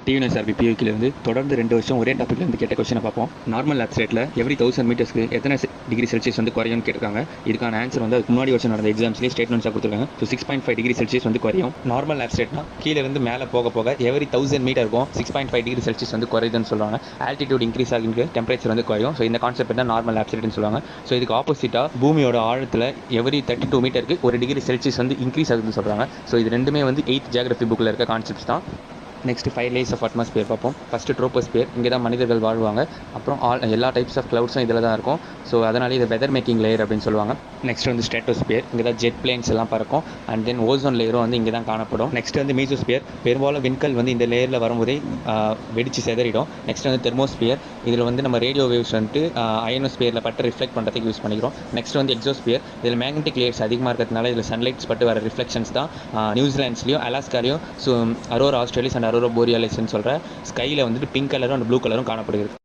TNSRB பியூக்கிலேருந்து தொடர்ந்து 2 வருஷம் ஒரே டாப்பிக்லேருந்து கேட்ட கொஸ்டினை பார்ப்போம். நார்மல் லேப்ஸ் ரேட்டில் எவ்ரி 1000 மீட்டர்ஸ்க்கு எத்தனை டிகிரி செல்சியஸ் வந்து குறையும்னு கேட்டிருக்காங்க. இதுக்கான ஆன்சர் வந்து அதுக்கு முன்னாடி வருஷம் நடந்த எக்ஸாம்ஸ்லேயே ஸ்டேட்மெண்ட்ஸாக கொடுத்துருக்காங்க. ஸோ 6.5 டிகிரி செல்சியஸ் வந்து குறையும். நார்மல் லேப்ஸ் ரேட்னா கீழே இருந்து மேலே போக போக எவ்ரி 1000 மீட்டருக்கும் 6.5 டிகிரி செல்சியஸ் வந்து குறையுதுன்னு சொல்லுவாங்க. ஆல்டிடியூட் இன்க்ரீஸ் ஆகிருக்கு, டெம்பரேச்சர் வந்து குறையும். ஸோ இந்த கான்செப்ட் தான் நார்மல் லேப்ஸ் ரேட்னு சொல்லுவாங்க. ஸோ இதுக்கு ஆப்போசிட்டாக பூமியோட ஆழத்தில் எவ்ரி 32 மீட்டருக்கு 1 டிகிரி செல்சியஸ் வந்து இன்க்ரீஸ் ஆகுதுன்னு சொல்கிறாங்க. ஸோ இது ரெண்டுமே வந்து 8th ஜியாகிரபி புக்கில் இருக்க கான்செப்ட்ஸ் தான். நெக்ஸ்ட் 5 லேயர்ஸ் ஆஃப் அட்மாஸ்பியர் பார்ப்போம். ஃபஸ்ட்டு ட்ரோபோஸ்பியர், இங்கே தான் மனிதர்கள் வாழ்வாங்க. அப்புறம் எல்லா டைப்ஸ் ஆஃப் க்ளவுட்ஸும் இதில் தான் இருக்கும். ஸோ அதனால இது வெதர் மேக்கிங் லேயர் அப்படின்னு சொல்லுவாங்க. நெக்ஸ்ட் வந்து ஸ்ட்ராட்டோஸ்பியர், இங்கே தான் ஜெட் பிளேன்ஸ் எல்லாம் பறக்கும். அண்ட் தென் ஓசோன் லேயரும் வந்து இங்கே தான் காணப்படும். நெக்ஸ்ட் வந்து மீசோஸ்பியர், பெரும்பாலும் விண்கல் வந்து இந்த லேயரில் வரும்போதே வெடிச்சு செதறிடும். நெக்ஸ்ட் வந்து தெர்மோஸ்பியர், இதில் வந்து நம்ம ரேடியோ வேவ்ஸ் வந்துட்டு அயனோஸ்பியரில் பட்டு ரிஃப்ளெக்ட் பண்ணுறதுக்கு யூஸ் பண்ணிக்கிறோம். நெக்ஸ்ட் வந்து எக்ஸோஸ்பியர், இதில் மேக்னெட்டிக் லேயர்ஸ் அதிகமாக இருக்கிறதுனால இதில் சன்லைட்ஸ் பட்டு வர ரிஃப்ளெக்ஷன்ஸ் தான் நியூசிலாண்ட்ஸ்லையும் அலாஸ்காலையும் அரோரா ஆஸ்திரேலியஸ் அண்ட் அரோரா போரியாலிஸ்ன்னு சொல்கிற ஸ்கையில் வந்துட்டு பிங்க் கலரும் அண்ட் ப்ளூ கலரும் காணப்படுகிறது.